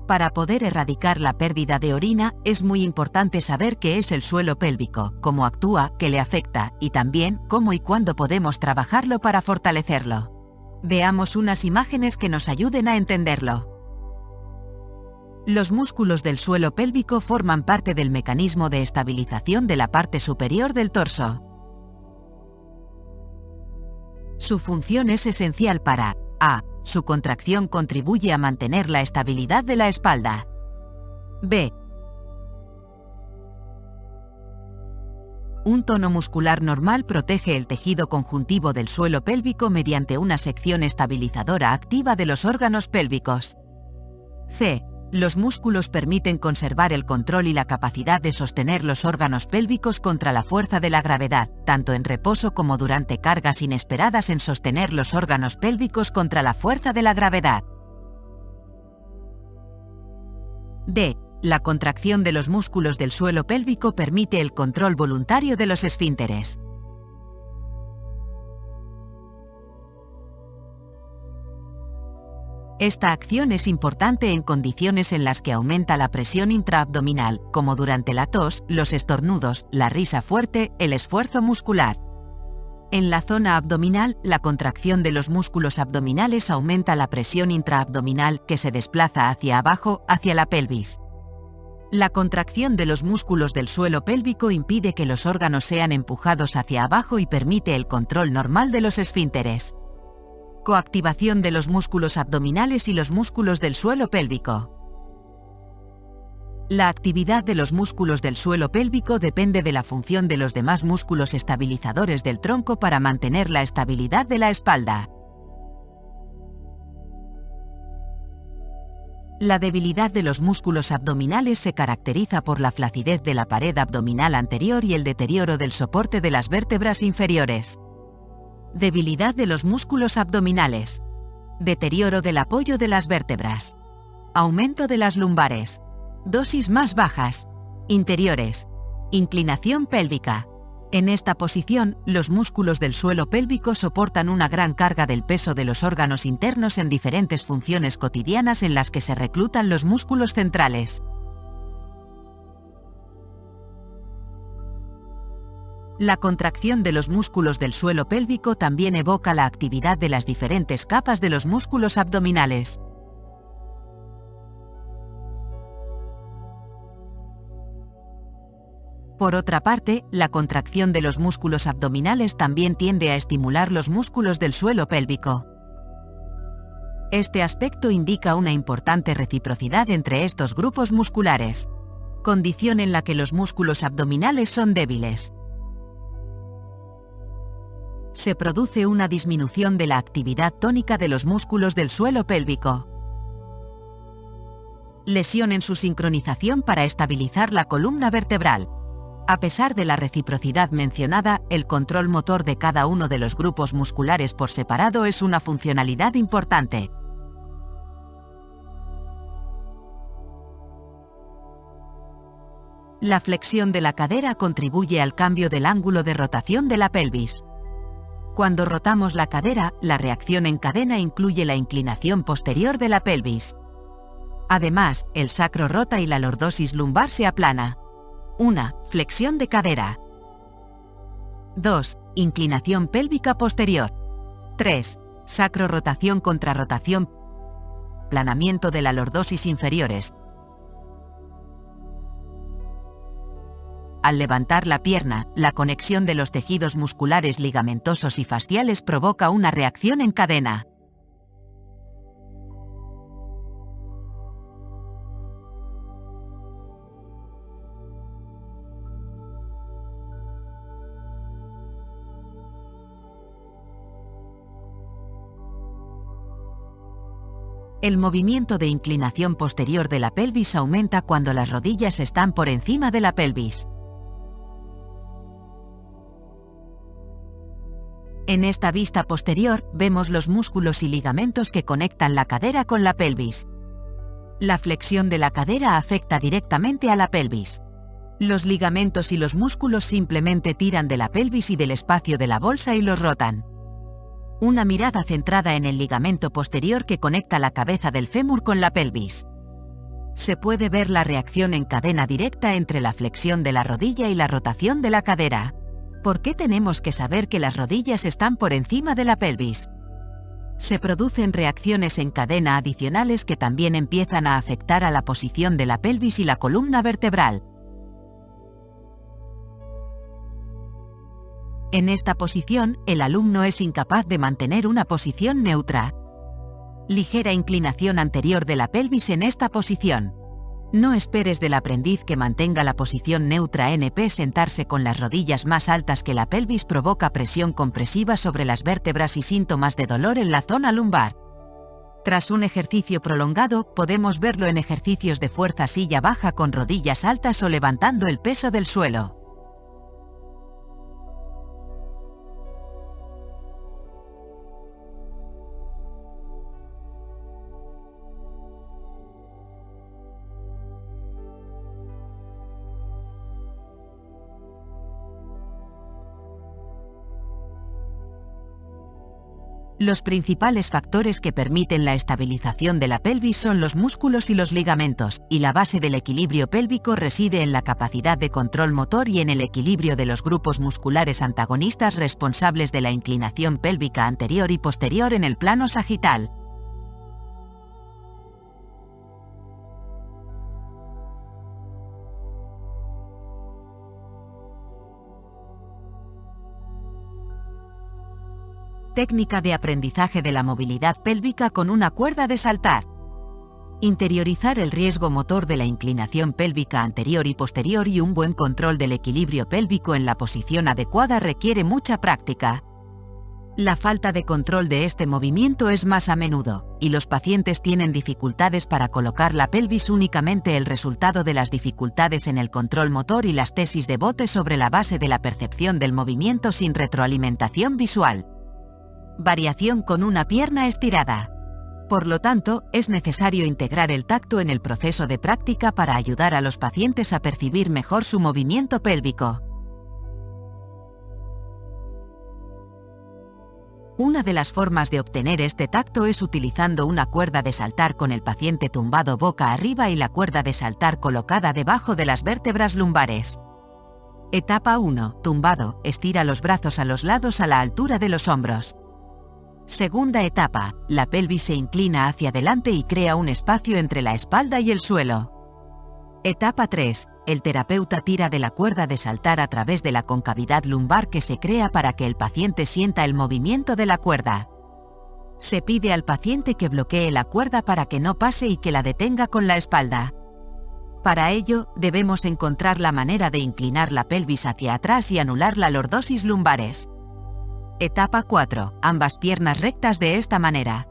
Para poder erradicar la pérdida de orina, es muy importante saber qué es el suelo pélvico, cómo actúa, qué le afecta, y también cómo y cuándo podemos trabajarlo para fortalecerlo. Veamos unas imágenes que nos ayuden a entenderlo. Los músculos del suelo pélvico forman parte del mecanismo de estabilización de la parte superior del torso. Su función es esencial para a. Su contracción contribuye a mantener la estabilidad de la espalda. b. Un tono muscular normal protege el tejido conjuntivo del suelo pélvico mediante una sección estabilizadora activa de los órganos pélvicos. c. Los músculos permiten conservar el control y la capacidad de sostener los órganos pélvicos contra la fuerza de la gravedad, tanto en reposo como durante cargas inesperadas en sostener los órganos pélvicos contra la fuerza de la gravedad. d. La contracción de los músculos del suelo pélvico permite el control voluntario de los esfínteres. Esta acción es importante en condiciones en las que aumenta la presión intraabdominal, como durante la tos, los estornudos, la risa fuerte, el esfuerzo muscular. En la zona abdominal, la contracción de los músculos abdominales aumenta la presión intraabdominal que se desplaza hacia abajo, hacia la pelvis. La contracción de los músculos del suelo pélvico impide que los órganos sean empujados hacia abajo y permite el control normal de los esfínteres. Coactivación de los músculos abdominales y los músculos del suelo pélvico. La actividad de los músculos del suelo pélvico depende de la función de los demás músculos estabilizadores del tronco para mantener la estabilidad de la espalda. La debilidad de los músculos abdominales se caracteriza por la flacidez de la pared abdominal anterior y el deterioro del soporte de las vértebras inferiores. Debilidad de los músculos abdominales. Deterioro del apoyo de las vértebras. Aumento de las lumbares. Dosis más bajas. Interiores. Inclinación pélvica. En esta posición, los músculos del suelo pélvico soportan una gran carga del peso de los órganos internos en diferentes funciones cotidianas en las que se reclutan los músculos centrales. La contracción de los músculos del suelo pélvico también evoca la actividad de las diferentes capas de los músculos abdominales. Por otra parte, la contracción de los músculos abdominales también tiende a estimular los músculos del suelo pélvico. Este aspecto indica una importante reciprocidad entre estos grupos musculares, condición en la que los músculos abdominales son débiles. Se produce una disminución de la actividad tónica de los músculos del suelo pélvico. Lesión en su sincronización para estabilizar la columna vertebral. A pesar de la reciprocidad mencionada, el control motor de cada uno de los grupos musculares por separado es una funcionalidad importante. La flexión de la cadera contribuye al cambio del ángulo de rotación de la pelvis. Cuando rotamos la cadera, la reacción en cadena incluye la inclinación posterior de la pelvis. Además, el sacro rota y la lordosis lumbar se aplana. 1. Flexión de cadera. 2. Inclinación pélvica posterior. 3. Sacro rotación contra rotación. Planamiento de la lordosis inferiores. Al levantar la pierna, la conexión de los tejidos musculares ligamentosos y fasciales provoca una reacción en cadena. El movimiento de inclinación posterior de la pelvis aumenta cuando las rodillas están por encima de la pelvis. En esta vista posterior, vemos los músculos y ligamentos que conectan la cadera con la pelvis. La flexión de la cadera afecta directamente a la pelvis. Los ligamentos y los músculos simplemente tiran de la pelvis y del espacio de la bolsa y los rotan. Una mirada centrada en el ligamento posterior que conecta la cabeza del fémur con la pelvis. Se puede ver la reacción en cadena directa entre la flexión de la rodilla y la rotación de la cadera. ¿Por qué tenemos que saber que las rodillas están por encima de la pelvis? Se producen reacciones en cadena adicionales que también empiezan a afectar a la posición de la pelvis y la columna vertebral. En esta posición, el alumno es incapaz de mantener una posición neutra. Ligera inclinación anterior de la pelvis en esta posición. No esperes del aprendiz que mantenga la posición neutra NP. Sentarse con las rodillas más altas que la pelvis provoca presión compresiva sobre las vértebras y síntomas de dolor en la zona lumbar. Tras un ejercicio prolongado, podemos verlo en ejercicios de fuerza silla baja con rodillas altas o levantando el peso del suelo. Los principales factores que permiten la estabilización de la pelvis son los músculos y los ligamentos, y la base del equilibrio pélvico reside en la capacidad de control motor y en el equilibrio de los grupos musculares antagonistas responsables de la inclinación pélvica anterior y posterior en el plano sagital. Técnica de aprendizaje de la movilidad pélvica con una cuerda de saltar. Interiorizar el riesgo motor de la inclinación pélvica anterior y posterior y un buen control del equilibrio pélvico en la posición adecuada requiere mucha práctica. La falta de control de este movimiento es más a menudo, y los pacientes tienen dificultades para colocar la pelvis, únicamente el resultado de las dificultades en el control motor y las tesis de bote sobre la base de la percepción del movimiento sin retroalimentación visual. Variación con una pierna estirada. Por lo tanto, es necesario integrar el tacto en el proceso de práctica para ayudar a los pacientes a percibir mejor su movimiento pélvico. Una de las formas de obtener este tacto es utilizando una cuerda de saltar con el paciente tumbado boca arriba y la cuerda de saltar colocada debajo de las vértebras lumbares. Etapa 1. Tumbado. Estira los brazos a los lados a la altura de los hombros. Segunda etapa, la pelvis se inclina hacia adelante y crea un espacio entre la espalda y el suelo. Etapa 3, el terapeuta tira de la cuerda de saltar a través de la concavidad lumbar que se crea para que el paciente sienta el movimiento de la cuerda. Se pide al paciente que bloquee la cuerda para que no pase y que la detenga con la espalda. Para ello, debemos encontrar la manera de inclinar la pelvis hacia atrás y anular la lordosis lumbares. Etapa 4. Ambas piernas rectas de esta manera.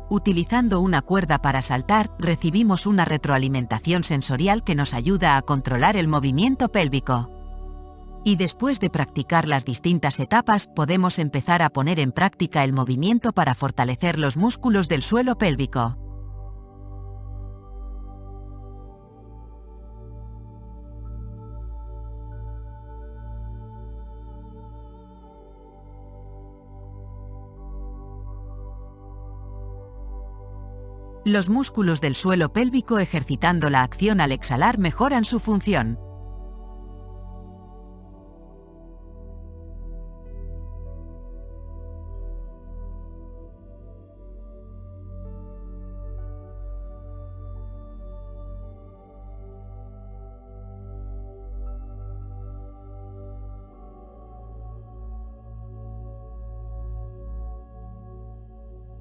Utilizando una cuerda para saltar, recibimos una retroalimentación sensorial que nos ayuda a controlar el movimiento pélvico. Y después de practicar las distintas etapas, podemos empezar a poner en práctica el movimiento para fortalecer los músculos del suelo pélvico. Los músculos del suelo pélvico ejercitando la acción al exhalar mejoran su función.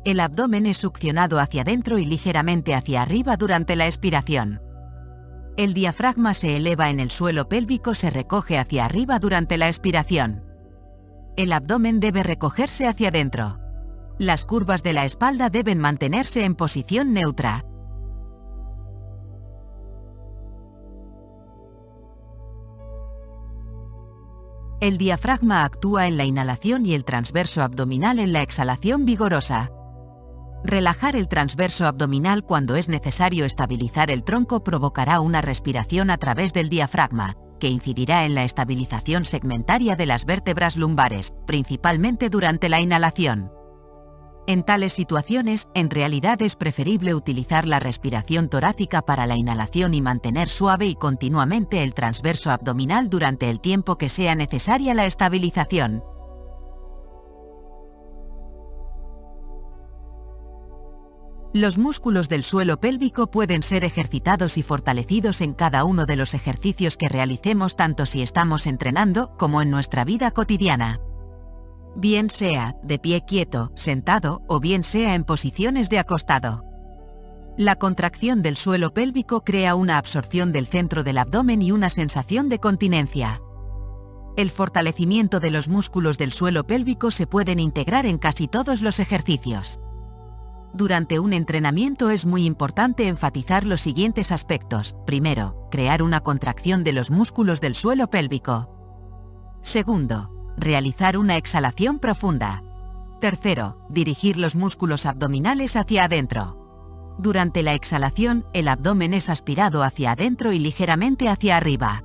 El abdomen es succionado hacia adentro y ligeramente hacia arriba durante la expiración. El diafragma se eleva en el suelo pélvico, se recoge hacia arriba durante la expiración. El abdomen debe recogerse hacia adentro. Las curvas de la espalda deben mantenerse en posición neutra. El diafragma actúa en la inhalación y el transverso abdominal en la exhalación vigorosa. Relajar el transverso abdominal cuando es necesario estabilizar el tronco provocará una respiración a través del diafragma, que incidirá en la estabilización segmentaria de las vértebras lumbares, principalmente durante la inhalación. En tales situaciones, en realidad es preferible utilizar la respiración torácica para la inhalación y mantener suave y continuamente el transverso abdominal durante el tiempo que sea necesaria la estabilización. Los músculos del suelo pélvico pueden ser ejercitados y fortalecidos en cada uno de los ejercicios que realicemos, tanto si estamos entrenando como en nuestra vida cotidiana. Bien sea de pie quieto, sentado, o bien sea en posiciones de acostado. La contracción del suelo pélvico crea una absorción del centro del abdomen y una sensación de continencia. El fortalecimiento de los músculos del suelo pélvico se pueden integrar en casi todos los ejercicios. Durante un entrenamiento es muy importante enfatizar los siguientes aspectos. Primero, crear una contracción de los músculos del suelo pélvico. Segundo, realizar una exhalación profunda. Tercero, dirigir los músculos abdominales hacia adentro. Durante la exhalación, el abdomen es aspirado hacia adentro y ligeramente hacia arriba.